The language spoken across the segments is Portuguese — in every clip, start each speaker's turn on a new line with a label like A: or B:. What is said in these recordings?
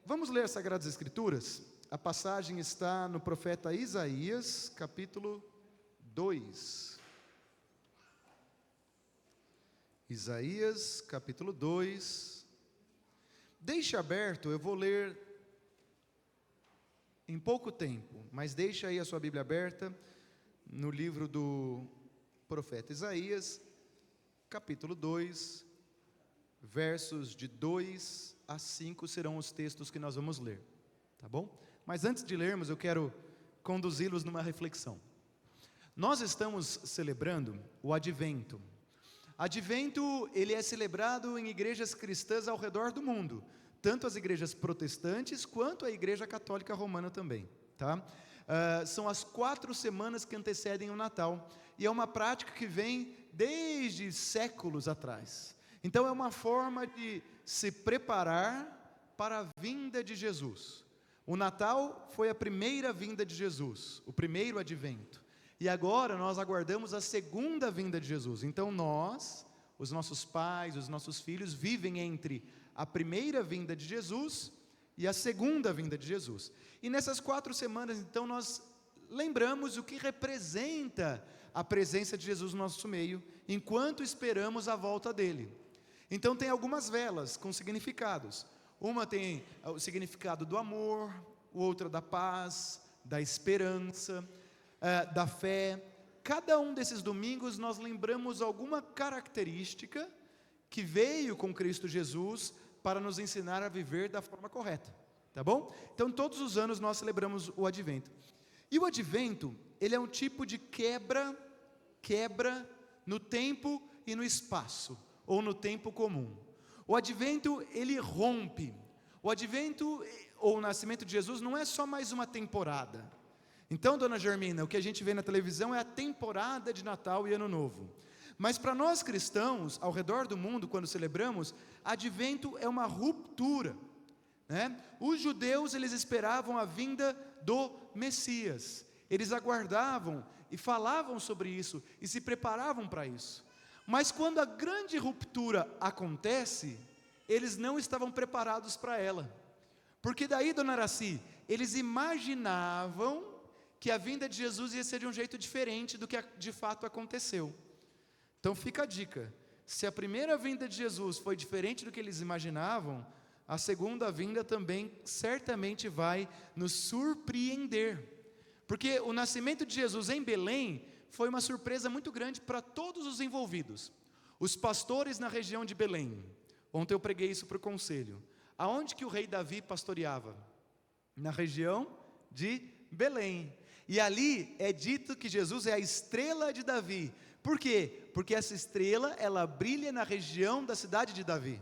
A: Vamos ler as Sagradas Escrituras? A passagem está no profeta Isaías, capítulo 2. Isaías, capítulo 2. Deixe aberto, eu vou ler em pouco tempo, mas deixe aí a sua Bíblia aberta no livro do profeta Isaías, capítulo 2, versos de 2 a 5 serão os textos que nós vamos ler, tá bom? Mas antes de lermos, eu quero conduzi-los numa reflexão. Nós estamos celebrando o Advento. Advento, ele é celebrado em igrejas cristãs ao redor do mundo, tanto as igrejas protestantes, quanto a igreja católica romana também, tá? São as 4 semanas que antecedem o Natal, e é uma prática que vem desde séculos atrás. Então é uma forma de se preparar para a vinda de Jesus. O Natal foi a primeira vinda de Jesus, o primeiro advento. E agora nós aguardamos a segunda vinda de Jesus. Então nós, os nossos pais, os nossos filhos, vivem entre a primeira vinda de Jesus e a segunda vinda de Jesus. E nessas 4 semanas, então, nós lembramos o que representa a presença de Jesus no nosso meio, enquanto esperamos a volta dele. Então tem algumas velas com significados. Uma tem o significado do amor, outra da paz, da esperança, da fé. Cada um desses domingos nós lembramos alguma característica que veio com Cristo Jesus para nos ensinar a viver da forma correta, tá bom? Então todos os anos nós celebramos o Advento. E o Advento, ele é um tipo de quebra no tempo e no espaço, ou no tempo comum. O Advento, ele rompe. O Advento, ou o nascimento de Jesus, não é só mais uma temporada. Então, dona Germina, o que a gente vê na televisão é a temporada de Natal e Ano Novo. Mas para nós cristãos, ao redor do mundo, quando celebramos, Advento é uma ruptura, né? Os judeus, eles esperavam a vinda do Messias. Eles aguardavam e falavam sobre isso e se preparavam para isso. Mas quando a grande ruptura acontece, eles não estavam preparados para ela. Porque daí, dona Araci, eles imaginavam que a vinda de Jesus ia ser de um jeito diferente do que de fato aconteceu. Então fica a dica: se a primeira vinda de Jesus foi diferente do que eles imaginavam, a segunda vinda também certamente vai nos surpreender. Porque o nascimento de Jesus em Belém foi uma surpresa muito grande para todos os envolvidos. Os pastores na região de Belém. Ontem eu preguei isso para o conselho. Aonde que o rei Davi pastoreava? Na região de Belém. E ali é dito que Jesus é a estrela de Davi. Por quê? Porque essa estrela, ela brilha na região da cidade de Davi.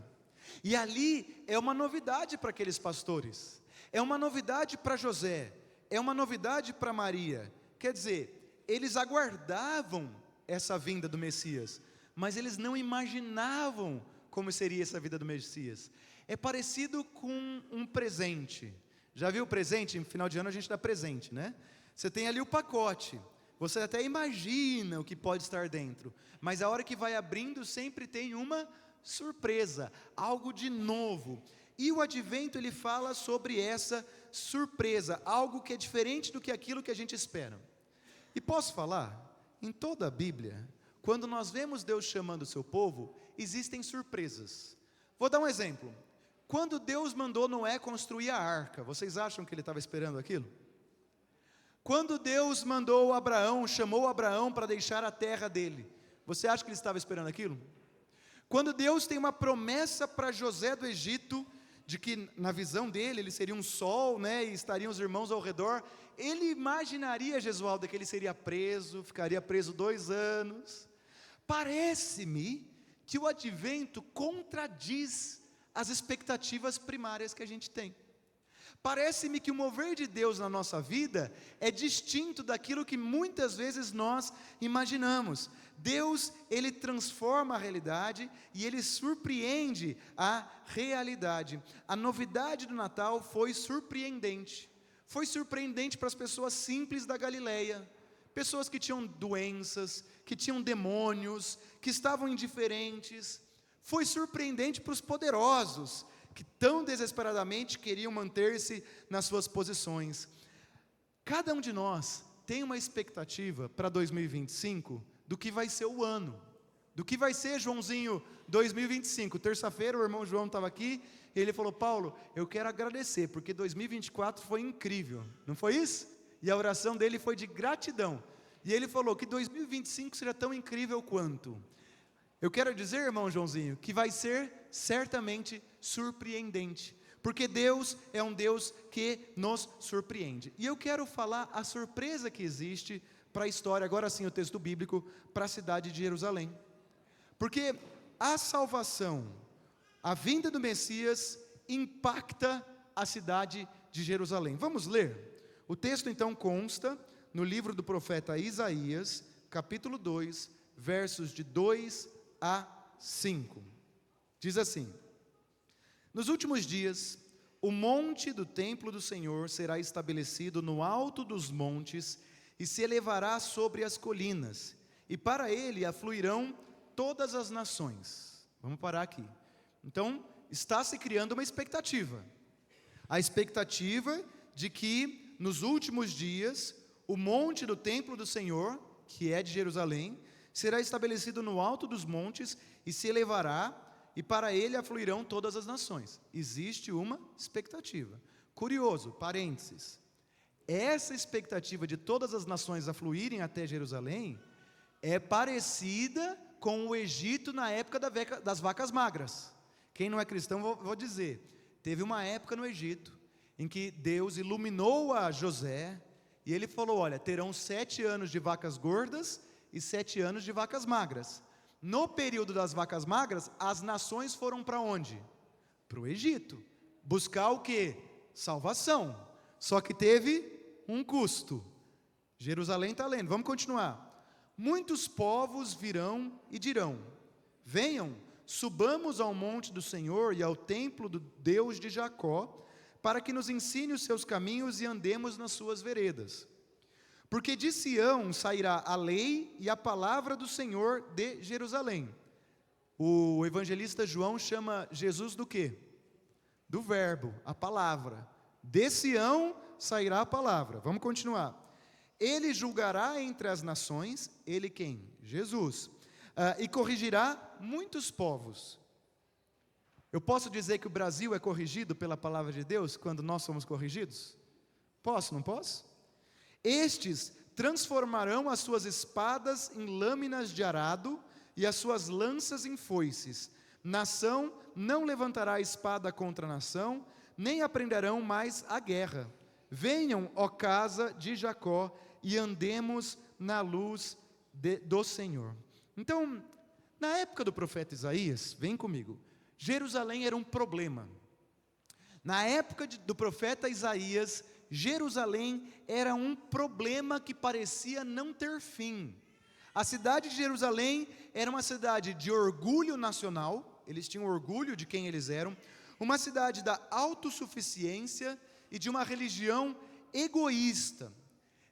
A: E ali é uma novidade para aqueles pastores. É uma novidade para José. É uma novidade para Maria. Quer dizer, eles aguardavam essa vinda do Messias, mas eles não imaginavam como seria essa vida do Messias. É parecido com um presente. Já viu o presente? No final de ano a gente dá presente, né? Você tem ali o pacote, você até imagina o que pode estar dentro, mas a hora que vai abrindo sempre tem uma surpresa, algo de novo. E o Advento, ele fala sobre essa surpresa, algo que é diferente do que aquilo que a gente espera. E posso falar, em toda a Bíblia, quando nós vemos Deus chamando o seu povo, existem surpresas. Vou dar um exemplo. Quando Deus mandou Noé construir a arca, vocês acham que ele estava esperando aquilo? Quando Deus mandou Abraão, chamou Abraão para deixar a terra dele, você acha que ele estava esperando aquilo? Quando Deus tem uma promessa para José do Egito, de que na visão dele ele seria um sol, né, e estariam os irmãos ao redor, ele imaginaria, Gesualdo, que ele seria preso, ficaria preso 2 anos. Parece-me que o Advento contradiz as expectativas primárias que a gente tem. Parece-me que o mover de Deus na nossa vida é distinto daquilo que muitas vezes nós imaginamos. Deus, ele transforma a realidade e ele surpreende a realidade. A novidade do Natal foi surpreendente. Foi surpreendente para as pessoas simples da Galileia. Pessoas que tinham doenças, que tinham demônios, que estavam indiferentes. Foi surpreendente para os poderosos, que tão desesperadamente queriam manter-se nas suas posições. Cada um de nós tem uma expectativa para 2025 do que vai ser o ano, do que vai ser, Joãozinho, 2025. Terça-feira o irmão João estava aqui e ele falou: Paulo, eu quero agradecer, porque 2024 foi incrível, não foi isso? E a oração dele foi de gratidão, e ele falou que 2025 seria tão incrível quanto. Eu quero dizer, irmão Joãozinho, que vai ser certamente surpreendente, porque Deus é um Deus que nos surpreende. E eu quero falar a surpresa que existe para a história, agora sim o texto bíblico, para a cidade de Jerusalém. Porque a salvação, a vinda do Messias, impacta a cidade de Jerusalém. Vamos ler? O texto então consta no livro do profeta Isaías, capítulo 2, versos de 2 a 5. Diz assim: nos últimos dias, o monte do templo do Senhor será estabelecido no alto dos montes e se elevará sobre as colinas, e para ele afluirão todas as nações. Vamos parar aqui. Então, está se criando uma expectativa. A expectativa de que nos últimos dias, o monte do templo do Senhor, que é de Jerusalém, será estabelecido no alto dos montes e se elevará, e para ele afluirão todas as nações. Existe uma expectativa. Curioso, parênteses, essa expectativa de todas as nações afluírem até Jerusalém é parecida com o Egito na época das vacas magras. Quem não é cristão, vou dizer, teve uma época no Egito em que Deus iluminou a José e ele falou: olha, terão 7 anos de vacas gordas e 7 anos de vacas magras. No período das vacas magras, as nações foram para onde? Para o Egito, buscar o quê? Salvação. Só que teve um custo. Jerusalém está lendo, vamos continuar. Muitos povos virão e dirão: venham, subamos ao monte do Senhor e ao templo do Deus de Jacó, para que nos ensine os seus caminhos e andemos nas suas veredas. Porque de Sião sairá a lei e a palavra do Senhor de Jerusalém. O evangelista João chama Jesus do quê? Do verbo, a palavra. De Sião sairá a palavra. Vamos continuar. Ele julgará entre as nações, ele quem? Jesus. E corrigirá muitos povos. Eu posso dizer que o Brasil é corrigido pela palavra de Deus quando nós somos corrigidos? Posso, não posso? Estes transformarão as suas espadas em lâminas de arado e as suas lanças em foices. Nação não levantará espada contra nação, nem aprenderão mais a guerra. Venham, ó casa de Jacó, e andemos na luz do Senhor. Então, na época do profeta Isaías, vem comigo, Jerusalém era um problema. Na época do profeta Isaías, Jerusalém era um problema que parecia não ter fim. A cidade de Jerusalém era uma cidade de orgulho nacional, eles tinham orgulho de quem eles eram, uma cidade da autossuficiência e de uma religião egoísta.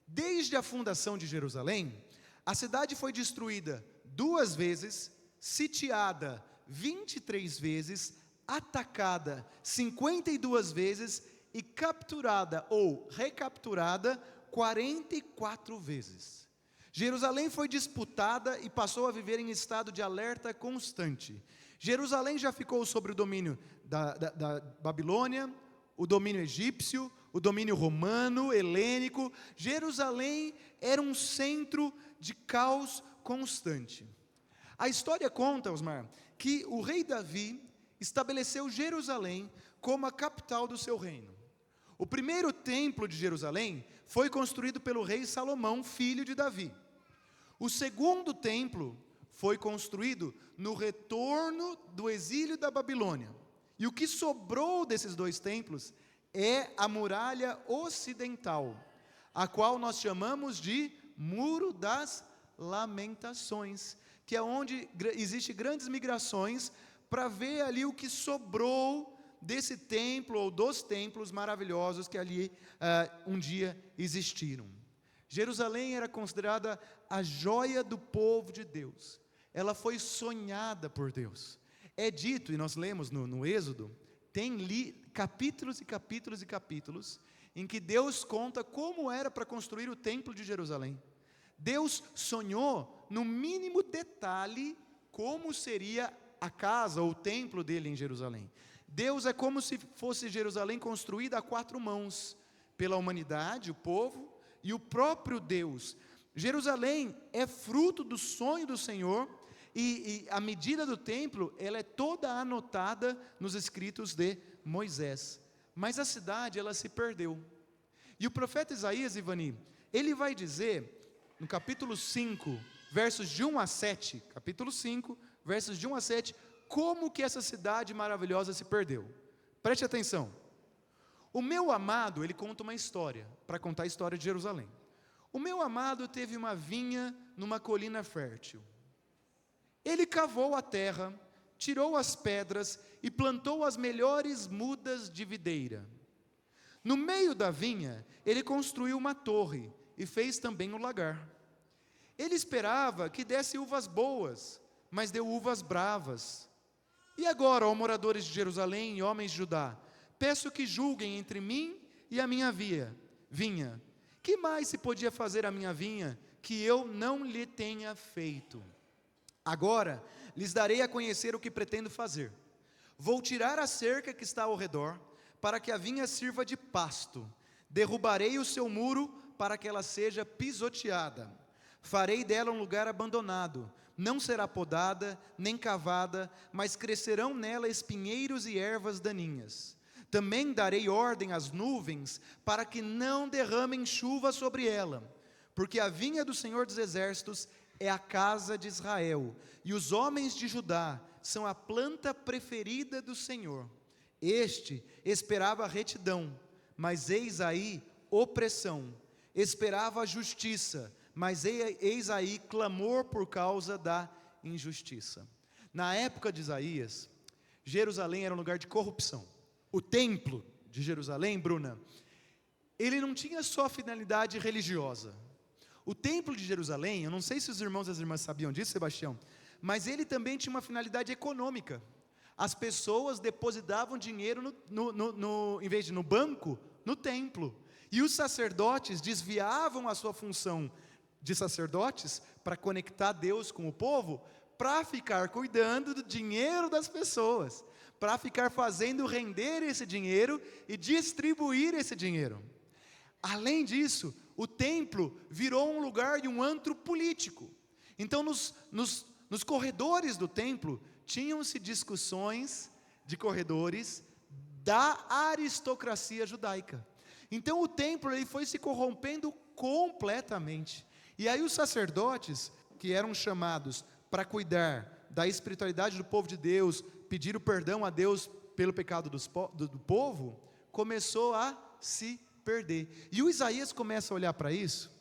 A: Desde a fundação de Jerusalém, a cidade foi destruída 2 vezes, sitiada 23 vezes, atacada 52 vezes e capturada ou recapturada 44 vezes. Jerusalém foi disputada e passou a viver em estado de alerta constante. Jerusalém já ficou sob o domínio da Babilônia, o domínio egípcio, o domínio romano, helênico. Jerusalém era um centro de caos constante. A história conta, Osmar, que o rei Davi estabeleceu Jerusalém como a capital do seu reino. O primeiro templo de Jerusalém foi construído pelo rei Salomão, filho de Davi. O segundo templo foi construído no retorno do exílio da Babilônia. E o que sobrou desses 2 templos é a muralha ocidental, a qual nós chamamos de Muro das Lamentações, que é onde existem grandes migrações para ver ali o que sobrou desse templo ou dos templos maravilhosos que ali um dia existiram. Jerusalém era considerada a joia do povo de Deus. Ela foi sonhada por Deus. É dito, e nós lemos no Êxodo, tem capítulos e capítulos e capítulos, em que Deus conta como era para construir o templo de Jerusalém. Deus sonhou, no mínimo detalhe, como seria a casa ou o templo dele em Jerusalém. Deus é como se fosse Jerusalém construída a 4 mãos, pela humanidade, o povo, e o próprio Deus. Jerusalém é fruto do sonho do Senhor, e a medida do templo, ela é toda anotada nos escritos de Moisés. Mas a cidade, ela se perdeu. E o profeta Isaías, Ivani, ele vai dizer, no capítulo 5, versos de 1 a 7, capítulo 5, versos de 1 a 7, como que essa cidade maravilhosa se perdeu. Preste atenção. O meu amado, ele conta uma história, para contar a história de Jerusalém. O meu amado teve uma vinha numa colina fértil. Ele cavou a terra, tirou as pedras e plantou as melhores mudas de videira. No meio da vinha, ele construiu uma torre e fez também um lagar. Ele esperava que desse uvas boas, mas deu uvas bravas. E agora, ó moradores de Jerusalém e homens de Judá, peço que julguem entre mim e a minha vinha. Que mais se podia fazer à minha vinha que eu não lhe tenha feito? Agora lhes darei a conhecer o que pretendo fazer. Vou tirar a cerca que está ao redor, para que a vinha sirva de pasto. Derrubarei o seu muro, para que ela seja pisoteada. Farei dela um lugar abandonado. Não será podada, nem cavada, mas crescerão nela espinheiros e ervas daninhas. Também darei ordem às nuvens, para que não derramem chuva sobre ela. Porque a vinha do Senhor dos Exércitos é a casa de Israel, e os homens de Judá são a planta preferida do Senhor. Este esperava retidão, mas eis aí opressão. Esperava a justiça, mas eis aí clamor por causa da injustiça. Na época de Isaías, Jerusalém era um lugar de corrupção. O templo de Jerusalém, Bruna, ele não tinha só finalidade religiosa. O templo de Jerusalém, eu não sei se os irmãos e as irmãs sabiam disso, Sebastião, mas ele também tinha uma finalidade econômica. As pessoas depositavam dinheiro em vez de no banco, no templo. E os sacerdotes desviavam a sua função de sacerdotes para conectar Deus com o povo, para ficar cuidando do dinheiro das pessoas, para ficar fazendo render esse dinheiro e distribuir esse dinheiro. Além disso, o templo virou um lugar de um antro político. Então, nos corredores do templo, tinham-se discussões de corredores da aristocracia judaica. Então, o templo ele foi se corrompendo completamente. E aí os sacerdotes, que eram chamados para cuidar da espiritualidade do povo de Deus, pedir o perdão a Deus pelo pecado do povo, começou a se perder. E o Isaías começa a olhar para isso,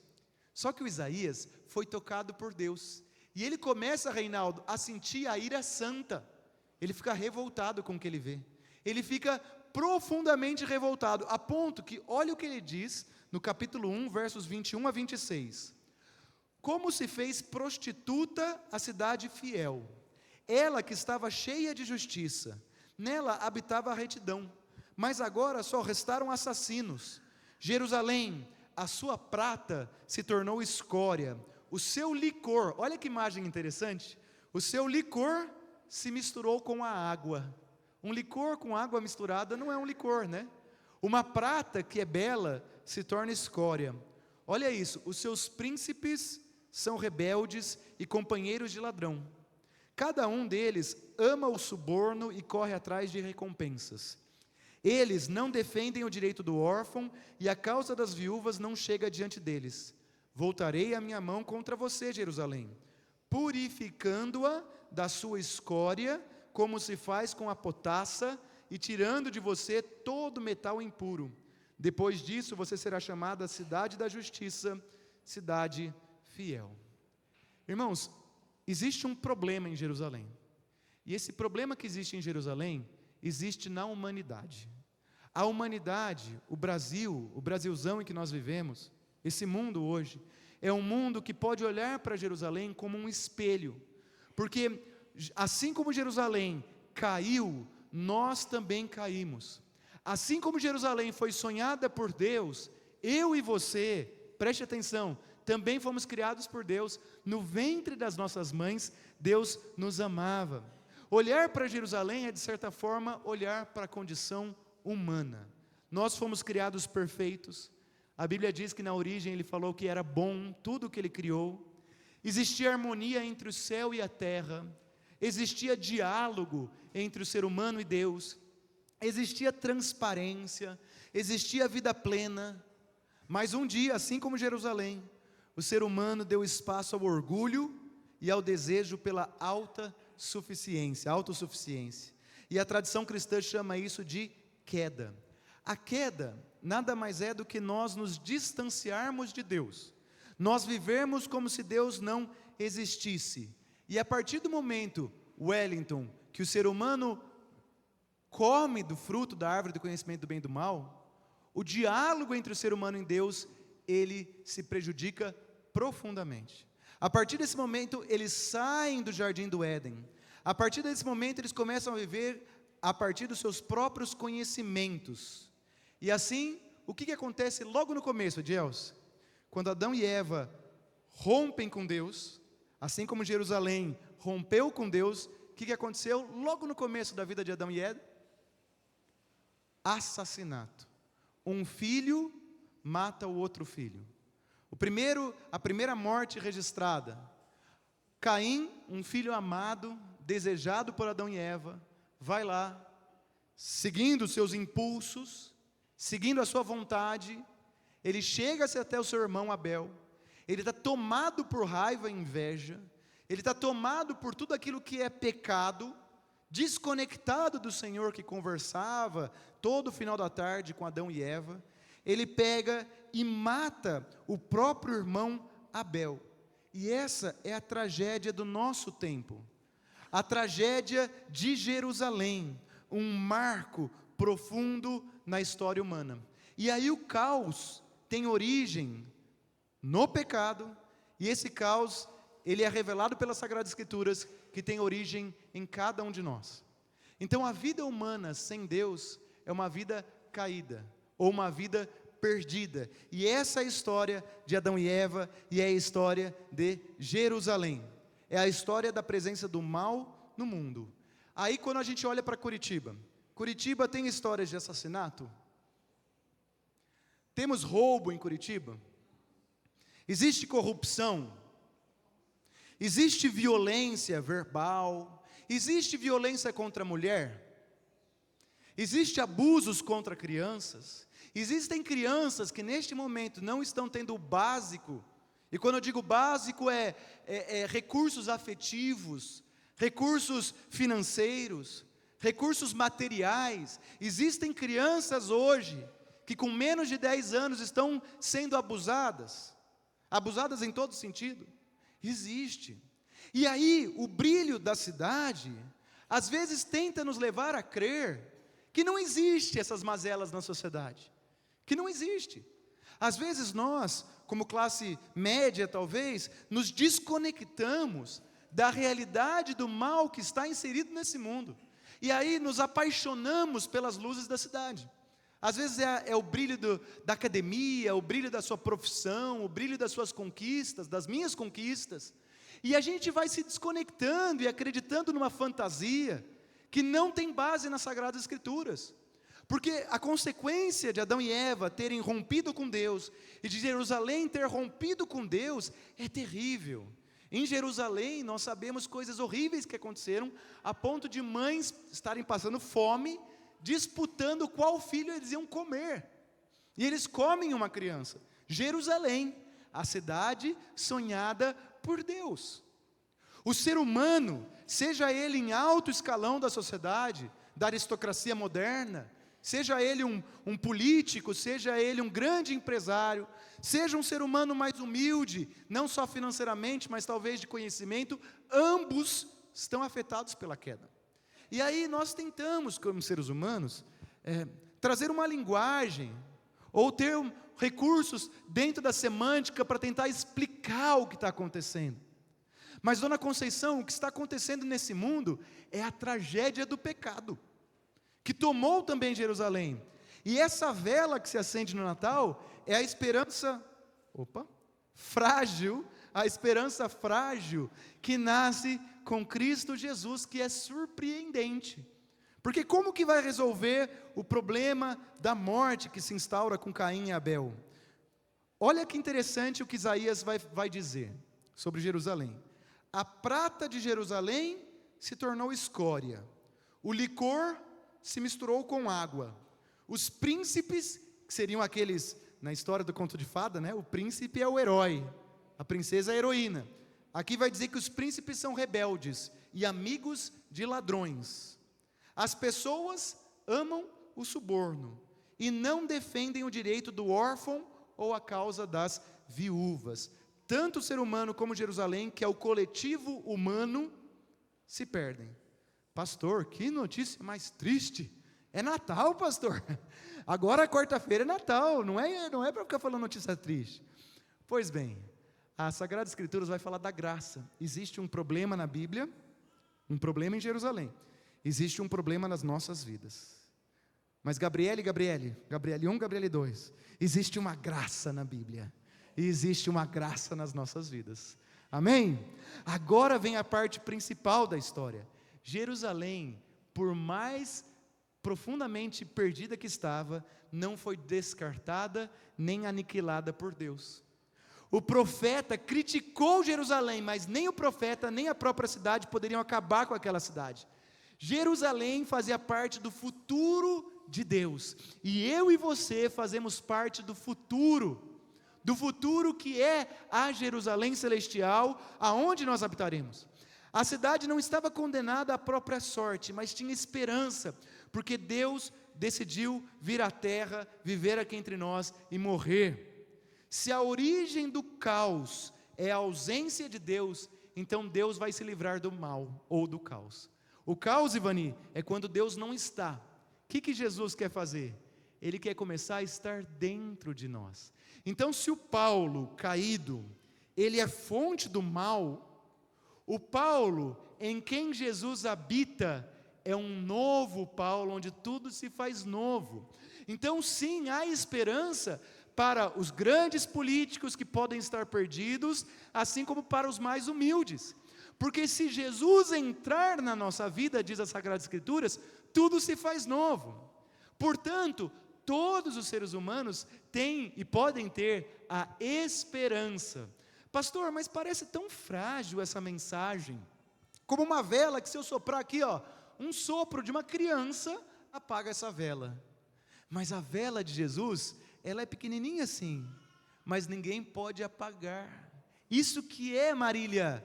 A: só que o Isaías foi tocado por Deus, e ele começa, Reinaldo, a sentir a ira santa. Ele fica revoltado com o que ele vê, ele fica profundamente revoltado, a ponto que, olha o que ele diz, no capítulo 1, versos 21 a 26, como se fez prostituta a cidade fiel, ela que estava cheia de justiça, nela habitava a retidão, mas agora só restaram assassinos. Jerusalém, a sua prata se tornou escória, o seu licor, olha que imagem interessante, o seu licor se misturou com a água. Um licor com água misturada não é um licor, né? Uma prata que é bela se torna escória. Olha isso, os seus príncipes são rebeldes e companheiros de ladrão. Cada um deles ama o suborno e corre atrás de recompensas. Eles não defendem o direito do órfão, e a causa das viúvas não chega diante deles. Voltarei a minha mão contra você, Jerusalém, purificando-a da sua escória, como se faz com a potassa, e tirando de você todo metal impuro. Depois disso, você será chamada cidade da justiça, cidade fiel. Irmãos, existe um problema em Jerusalém, e esse problema que existe em Jerusalém, existe na humanidade. A humanidade, o Brasil, o Brasilzão em que nós vivemos, esse mundo hoje, é um mundo que pode olhar para Jerusalém como um espelho, porque assim como Jerusalém caiu nós também caímos. Assim como Jerusalém foi sonhada por Deus, eu e você, preste atenção, também fomos criados por Deus. No ventre das nossas mães, Deus nos amava. Olhar para Jerusalém é, de certa forma, olhar para a condição humana. Nós fomos criados perfeitos. A Bíblia diz que na origem Ele falou que era bom tudo o que Ele criou. Existia harmonia entre o céu e a terra. Existia diálogo entre o ser humano e Deus. Existia transparência. Existia vida plena. Mas um dia, assim como Jerusalém, o ser humano deu espaço ao orgulho e ao desejo pela autossuficiência. E a tradição cristã chama isso de queda. A queda nada mais é do que nós nos distanciarmos de Deus. Nós vivemos como se Deus não existisse. E a partir do momento, Wellington, que o ser humano come do fruto da árvore do conhecimento do bem e do mal, o diálogo entre o ser humano e Deus, ele se prejudica profundamente. A partir desse momento, eles saem do jardim do Éden. A partir desse momento, eles começam a viver a partir dos seus próprios conhecimentos. E assim, o que acontece logo no começo, Ediels? Quando Adão e Eva rompem com Deus, assim como Jerusalém rompeu com Deus, o que aconteceu logo no começo da vida de Adão e Eva? Assassinato. Um filho mata o outro filho. A primeira morte registrada. Caim, um filho amado, desejado por Adão e Eva, vai lá, seguindo os seus impulsos, seguindo a sua vontade, ele chega-se até o seu irmão Abel, ele está tomado por raiva e inveja, ele está tomado por tudo aquilo que é pecado, desconectado do Senhor que conversava todo o final da tarde com Adão e Eva, ele pega e mata o próprio irmão Abel. E essa é a tragédia do nosso tempo, a tragédia de Jerusalém, um marco profundo na história humana. E aí o caos tem origem no pecado, e esse caos, ele é revelado pelas Sagradas Escrituras, que tem origem em cada um de nós. Então a vida humana sem Deus é uma vida caída, ou uma vida perdida, e essa é a história de Adão e Eva, e é a história de Jerusalém, é a história da presença do mal no mundo. Aí quando a gente olha para Curitiba tem histórias de assassinato? Temos roubo em Curitiba? Existe corrupção? Existe violência verbal? Existe violência contra a mulher? Existe abusos contra crianças? Existem crianças que neste momento não estão tendo o básico, e quando eu digo básico é recursos afetivos, recursos financeiros, recursos materiais. Existem crianças hoje que com menos de 10 anos estão sendo abusadas em todo sentido. Existe. E aí o brilho da cidade às vezes tenta nos levar a crer que não existe essas mazelas na sociedade, que não existe. Às vezes nós, como classe média talvez, nos desconectamos da realidade do mal que está inserido nesse mundo, e aí nos apaixonamos pelas luzes da cidade. Às vezes é o brilho da academia, o brilho da sua profissão, o brilho das suas conquistas, das minhas conquistas, e a gente vai se desconectando e acreditando numa fantasia que não tem base nas Sagradas Escrituras. Porque a consequência de Adão e Eva terem rompido com Deus, e de Jerusalém ter rompido com Deus, é terrível. Em Jerusalém nós sabemos coisas horríveis que aconteceram, a ponto de mães estarem passando fome, disputando qual filho eles iam comer, e eles comem uma criança. Jerusalém, a cidade sonhada por Deus. O ser humano, seja ele em alto escalão da sociedade, da aristocracia moderna, seja ele um político, seja ele um grande empresário, seja um ser humano mais humilde, não só financeiramente, mas talvez de conhecimento, ambos estão afetados pela queda. E aí nós tentamos, como seres humanos, trazer uma linguagem, ou ter recursos dentro da semântica para tentar explicar o que está acontecendo. Mas, dona Conceição, o que está acontecendo nesse mundo é a tragédia do pecado. que tomou também Jerusalém. E essa vela que se acende no Natal é a esperança, frágil, a esperança frágil que nasce com Cristo Jesus, que é surpreendente. Porque como que vai resolver o problema da morte que se instaura com Caim e Abel? Olha que interessante o que Isaías vai dizer sobre Jerusalém. A prata de Jerusalém se tornou escória, o licor se misturou com água, os príncipes, que seriam aqueles, na história do conto de fada, né? O príncipe é o herói, a princesa é a heroína. Aqui vai dizer que os príncipes são rebeldes e amigos de ladrões. As pessoas amam o suborno e não defendem o direito do órfão ou a causa das viúvas. Tanto o ser humano como Jerusalém, que é o coletivo humano, se perdem. Pastor, que notícia mais triste. É Natal, pastor. Agora quarta-feira é Natal, não é para ficar falando notícia triste. Pois bem, a Sagrada Escritura vai falar da graça. Existe um problema na Bíblia, um problema em Jerusalém. Existe um problema nas nossas vidas. Mas Gabriele 1, Gabriele 2, existe uma graça na Bíblia. E existe uma graça nas nossas vidas. Amém? Agora vem a parte principal da história. Jerusalém, por mais profundamente perdida que estava, não foi descartada nem aniquilada por Deus. O profeta criticou Jerusalém, mas nem o profeta, nem a própria cidade poderiam acabar com aquela cidade. Jerusalém fazia parte do futuro de Deus, e eu e você fazemos parte do futuro que é a Jerusalém celestial, aonde nós habitaremos. A cidade não estava condenada à própria sorte, mas tinha esperança, porque Deus decidiu vir à terra, viver aqui entre nós e morrer. Se a origem do caos é a ausência de Deus, então Deus vai se livrar do mal ou do caos. O caos, Ivani, é quando Deus não está. O que Jesus quer fazer? Ele quer começar a estar dentro de nós. Então, se o Paulo caído, ele é fonte do mal, o Paulo em quem Jesus habita é um novo Paulo, onde tudo se faz novo. Então, sim, há esperança para os grandes políticos que podem estar perdidos, assim como para os mais humildes. Porque se Jesus entrar na nossa vida, diz as Sagradas Escrituras, tudo se faz novo. Portanto, todos os seres humanos têm e podem ter a esperança. Pastor, mas parece tão frágil essa mensagem, como uma vela que se eu soprar aqui, um sopro de uma criança, apaga essa vela. Mas a vela de Jesus, ela é pequenininha assim, mas ninguém pode apagar. Isso que é, Marília,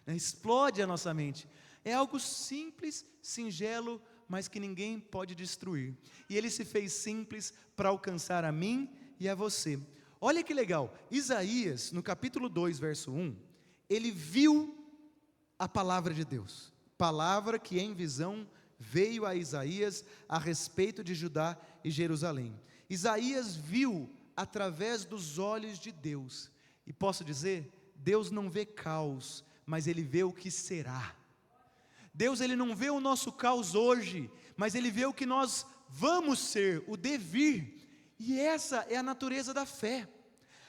A: explode a nossa mente. É algo simples, singelo, mas que ninguém pode destruir. E ele se fez simples para alcançar a mim e a você. Olha que legal, Isaías, no capítulo 2, verso 1, ele viu a palavra de Deus. Palavra que em visão veio a Isaías a respeito de Judá e Jerusalém. Isaías viu através dos olhos de Deus. E posso dizer, Deus não vê caos, mas Ele vê o que será. Deus, Ele não vê o nosso caos hoje, mas Ele vê o que nós vamos ser, o devir. E essa é a natureza da fé.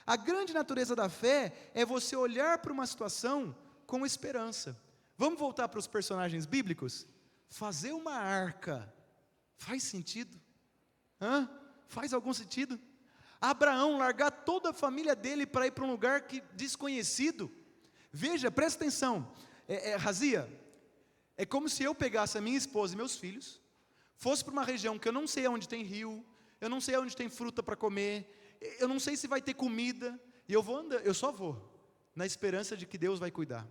A: A grande natureza da fé é você olhar para uma situação com esperança. Vamos voltar para os personagens bíblicos? Fazer uma arca, faz sentido? Faz algum sentido? Abraão largar toda a família dele para ir para um lugar desconhecido. Veja, presta atenção, Razia, é como se eu pegasse a minha esposa e meus filhos, fosse para uma região que eu não sei onde tem rio, eu não sei onde tem fruta para comer, eu não sei se vai ter comida, e eu só vou, na esperança de que Deus vai cuidar.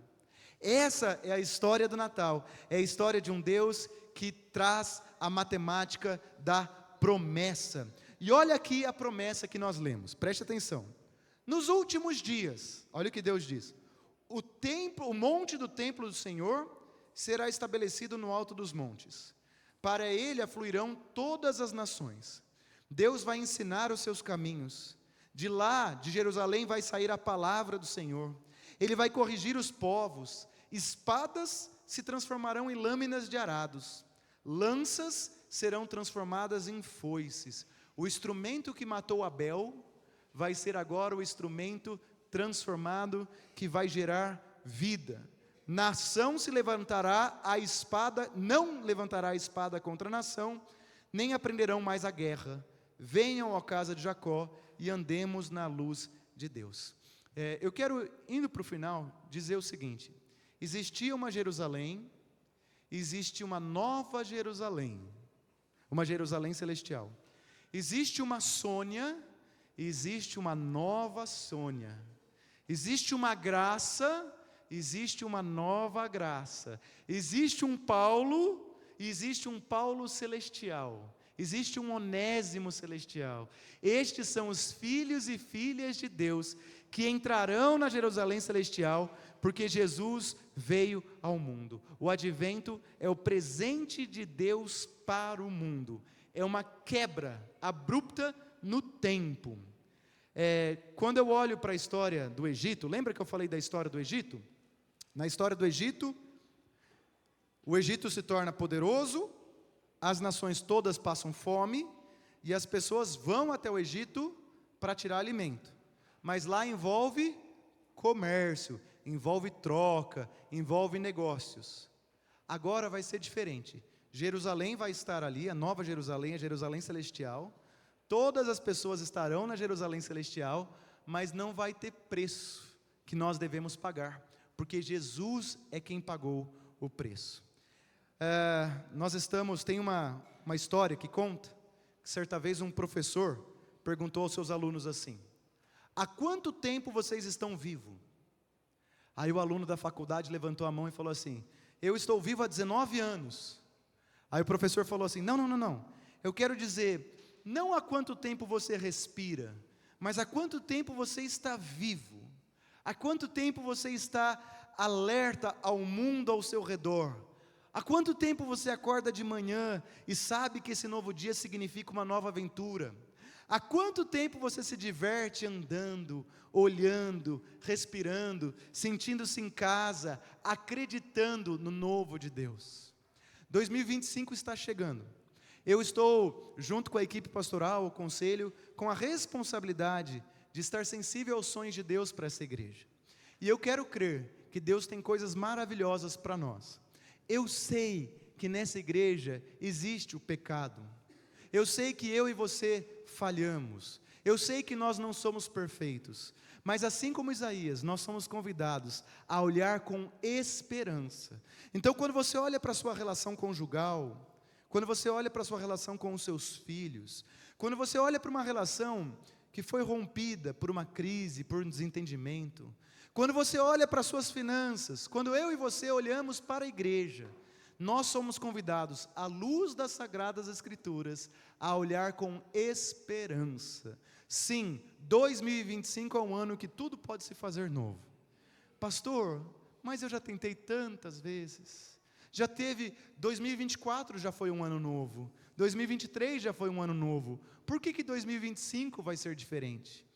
A: Essa é a história do Natal, é a história de um Deus que traz a matemática da promessa. E olha aqui a promessa que nós lemos, preste atenção. Nos últimos dias, olha o que Deus diz: o monte do templo do Senhor será estabelecido no alto dos montes, para ele afluirão todas as nações. Deus vai ensinar os seus caminhos, de lá, de Jerusalém, vai sair a palavra do Senhor. Ele vai corrigir os povos, espadas se transformarão em lâminas de arados, lanças serão transformadas em foices. O instrumento que matou Abel vai ser agora o instrumento transformado que vai gerar vida. Nação se levantará a espada, não levantará a espada contra a nação, nem aprenderão mais a guerra. Venham à casa de Jacó e andemos na luz de Deus. Eu quero, indo para o final, dizer o seguinte: existia uma Jerusalém, existe uma nova Jerusalém, uma Jerusalém celestial. Existe uma Sônia, existe uma nova Sônia. Existe uma graça, existe uma nova graça. Existe um Paulo, existe um Paulo celestial. Existe um Onésimo celestial. Estes são os filhos e filhas de Deus que entrarão na Jerusalém celestial, porque Jesus veio ao mundo. O advento é o presente de Deus para o mundo. É uma quebra abrupta no tempo. Quando eu olho para a história do Egito, lembra que eu falei da história do Egito? Na história do Egito, o Egito se torna poderoso, as nações todas passam fome, e as pessoas vão até o Egito para tirar alimento. Mas lá envolve comércio, envolve troca, envolve negócios. Agora vai ser diferente. Jerusalém vai estar ali, a nova Jerusalém, a Jerusalém celestial. Todas as pessoas estarão na Jerusalém celestial, mas não vai ter preço que nós devemos pagar, porque Jesus é quem pagou o preço. Tem uma história que conta, que certa vez um professor perguntou aos seus alunos assim: há quanto tempo vocês estão vivos? Aí o aluno da faculdade levantou a mão e falou assim: eu estou vivo há 19 anos. Aí o professor falou assim: não, eu quero dizer, não há quanto tempo você respira, mas há quanto tempo você está vivo, há quanto tempo você está alerta ao mundo ao seu redor, há quanto tempo você acorda de manhã e sabe que esse novo dia significa uma nova aventura, há quanto tempo você se diverte andando, olhando, respirando, sentindo-se em casa, acreditando no novo de Deus. 2025 está chegando. Eu estou, junto com a equipe pastoral, o conselho, com a responsabilidade de estar sensível aos sonhos de Deus para essa igreja. E eu quero crer que Deus tem coisas maravilhosas para nós. Eu sei que nessa igreja existe o pecado. Eu sei que eu e você falhamos. Eu sei que nós não somos perfeitos. Mas assim como Isaías, nós somos convidados a olhar com esperança. Então, quando você olha para a sua relação conjugal, quando você olha para a sua relação com os seus filhos, quando você olha para uma relação que foi rompida por uma crise, por um desentendimento, quando você olha para as suas finanças, quando eu e você olhamos para a igreja, nós somos convidados, à luz das Sagradas Escrituras, a olhar com esperança. Sim, 2025 é um ano que tudo pode se fazer novo. Pastor, mas eu já tentei tantas vezes. Já teve, 2024 já foi um ano novo, 2023 já foi um ano novo. Por que 2025 vai ser diferente?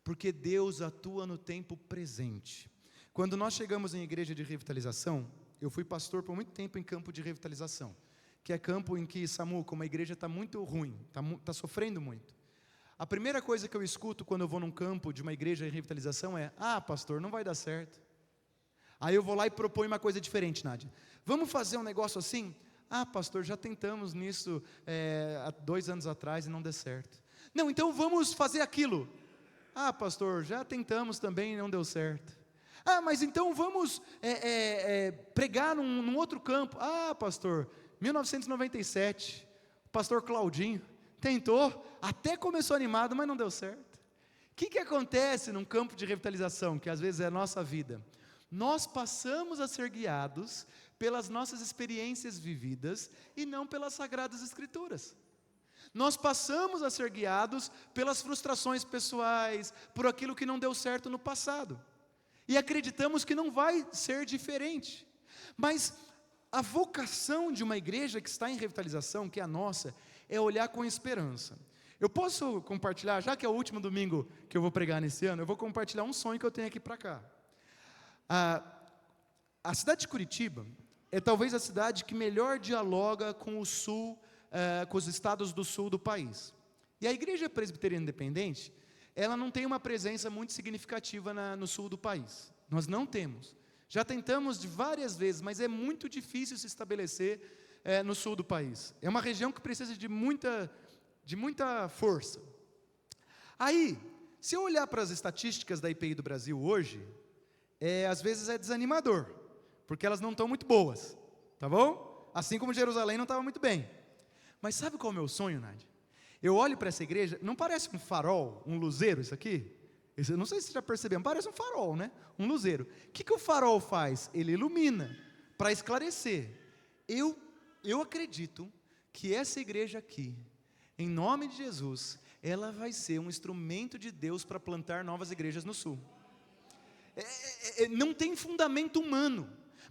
A: Porque Deus atua no tempo presente. Quando nós chegamos em igreja de revitalização, eu fui pastor por muito tempo em campo de revitalização, que é campo em que, Samuca, uma igreja está muito ruim, está sofrendo muito. A primeira coisa que eu escuto quando eu vou num campo de uma igreja de revitalização é: ah, pastor, não vai dar certo. Aí eu vou lá e proponho uma coisa diferente, Nádia. Vamos fazer um negócio assim? Ah, pastor, já tentamos nisso há 2 anos atrás e não deu certo. Não, então vamos fazer aquilo. Ah, pastor, já tentamos também e não deu certo. Ah, mas então vamos pregar num outro campo. Ah, pastor, 1997, o pastor Claudinho tentou, até começou animado, mas não deu certo. O que acontece num campo de revitalização, que às vezes é a nossa vida? Nós passamos a ser guiados pelas nossas experiências vividas e não pelas Sagradas Escrituras. Nós passamos a ser guiados pelas frustrações pessoais, por aquilo que não deu certo no passado. E acreditamos que não vai ser diferente. Mas a vocação de uma igreja que está em revitalização, que é a nossa, é olhar com esperança. Eu posso compartilhar, já que é o último domingo que eu vou pregar nesse ano, eu vou compartilhar um sonho que eu tenho aqui para cá. A cidade de Curitiba, é talvez a cidade que melhor dialoga com o sul, com os estados do sul do país. E a Igreja Presbiteriana Independente, ela não tem uma presença muito significativa no sul do país. Nós não temos. Já tentamos de várias vezes, mas é muito difícil se estabelecer no sul do país. É uma região que precisa de muita força. Aí, se eu olhar para as estatísticas da IPI do Brasil hoje, às vezes é desanimador, porque elas não estão muito boas, tá bom? Assim como Jerusalém não estava muito bem. Mas sabe qual é o meu sonho, Nádia? Eu olho para essa igreja, não parece um farol, um luzeiro isso aqui? Eu não sei se você já percebeu, parece um farol, né? Um luzeiro. O que o farol faz? Ele ilumina, para esclarecer. Eu acredito que essa igreja aqui, em nome de Jesus, ela vai ser um instrumento de Deus para plantar novas igrejas no sul. Não tem fundamento humano,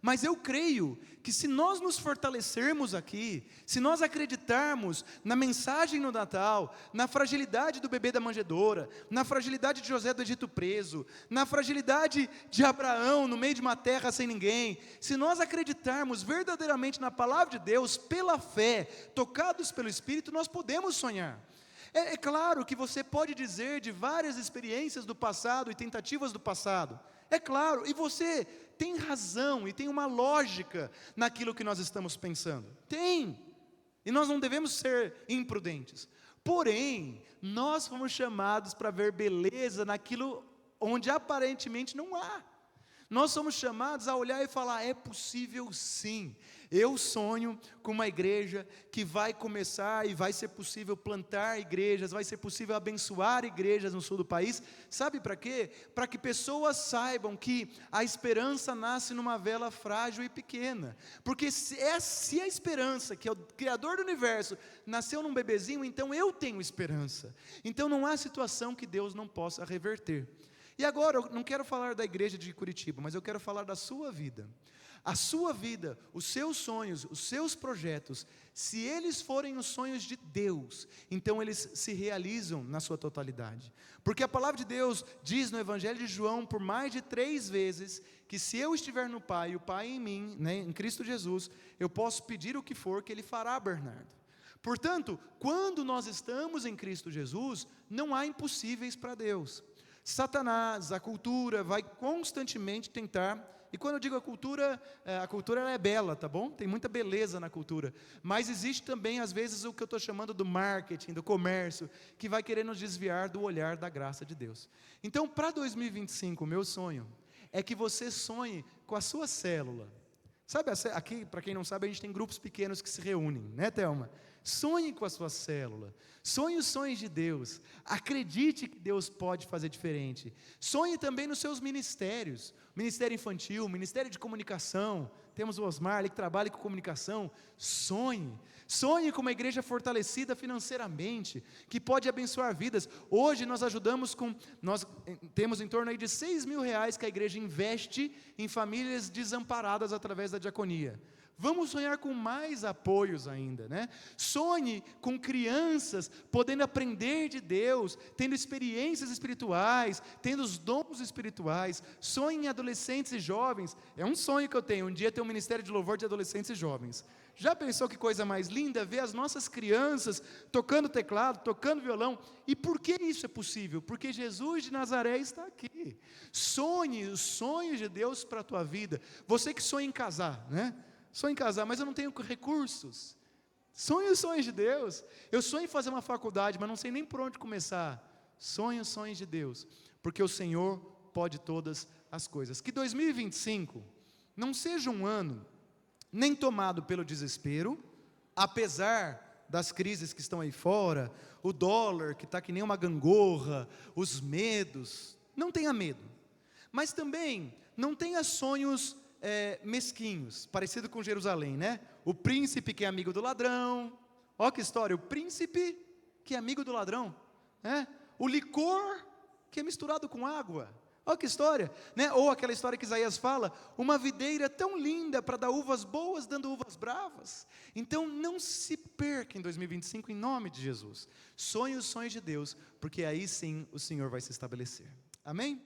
A: mas eu creio que se nós nos fortalecermos aqui, se nós acreditarmos na mensagem no Natal, na fragilidade do bebê da manjedoura, na fragilidade de José do Egito preso, na fragilidade de Abraão no meio de uma terra sem ninguém, se nós acreditarmos verdadeiramente na palavra de Deus, pela fé, tocados pelo Espírito, nós podemos sonhar. É claro que você pode dizer de várias experiências do passado e tentativas do passado, é claro, e você tem razão e tem uma lógica naquilo que nós estamos pensando. Tem, e nós não devemos ser imprudentes. Porém, nós fomos chamados para ver beleza naquilo onde aparentemente não há. Nós somos chamados a olhar e falar, é possível sim. Eu sonho com uma igreja que vai começar e vai ser possível plantar igrejas, vai ser possível abençoar igrejas no sul do país. Sabe para quê? Para que pessoas saibam que a esperança nasce numa vela frágil e pequena. Porque se a esperança, que é o Criador do universo, nasceu num bebezinho, então eu tenho esperança. Então não há situação que Deus não possa reverter. E agora, eu não quero falar da igreja de Curitiba, mas eu quero falar da sua vida. A sua vida, os seus sonhos, os seus projetos, se eles forem os sonhos de Deus, então eles se realizam na sua totalidade. Porque a palavra de Deus diz no Evangelho de João, por mais de 3 vezes, que se eu estiver no Pai, e o Pai em mim, né, em Cristo Jesus, eu posso pedir o que for, que Ele fará, Bernardo. Portanto, quando nós estamos em Cristo Jesus, não há impossíveis para Deus. Satanás, a cultura, vai constantemente tentar, e quando eu digo a cultura ela é bela, tá bom? Tem muita beleza na cultura, mas existe também às vezes o que eu estou chamando do marketing, do comércio, que vai querer nos desviar do olhar da graça de Deus. Então para 2025, o meu sonho é que você sonhe com a sua célula. Sabe, aqui, para quem não sabe, a gente tem grupos pequenos que se reúnem, né, Thelma? Sonhe com a sua célula, sonhe os sonhos de Deus, acredite que Deus pode fazer diferente. Sonhe também nos seus ministérios, ministério infantil, ministério de comunicação, temos o Osmar ali que trabalha com comunicação. Sonhe com uma igreja fortalecida financeiramente, que pode abençoar vidas. Hoje nós nós temos em torno aí de R$6.000 que a igreja investe em famílias desamparadas através da diaconia. Vamos sonhar com mais apoios ainda, né? Sonhe com crianças podendo aprender de Deus, tendo experiências espirituais, tendo os dons espirituais. Sonhe em adolescentes e jovens. É um sonho que eu tenho, um dia ter um ministério de louvor de adolescentes e jovens. Já pensou que coisa mais linda? Ver as nossas crianças tocando teclado, tocando violão. E por que isso é possível? Porque Jesus de Nazaré está aqui. Sonhe os sonhos de Deus para a tua vida. Você que sonha em casar, né? Sonho em casar, mas eu não tenho recursos. Sonho os sonhos de Deus. Eu sonho em fazer uma faculdade, mas não sei nem por onde começar. Sonho os sonhos de Deus, porque o Senhor pode todas as coisas. Que 2025 não seja um ano nem tomado pelo desespero, apesar das crises que estão aí fora, o dólar que está que nem uma gangorra, os medos. Não tenha medo, mas também não tenha sonhos mesquinhos, parecido com Jerusalém, né? O príncipe que é amigo do ladrão. Olha que história, o príncipe que é amigo do ladrão, né? O licor que é misturado com água. Olha que história, né? Ou aquela história que Isaías fala, uma videira tão linda para dar uvas boas, dando uvas bravas. Então não se perca em 2025 em nome de Jesus. Sonhe os sonhos de Deus, porque aí sim o Senhor vai se estabelecer. Amém?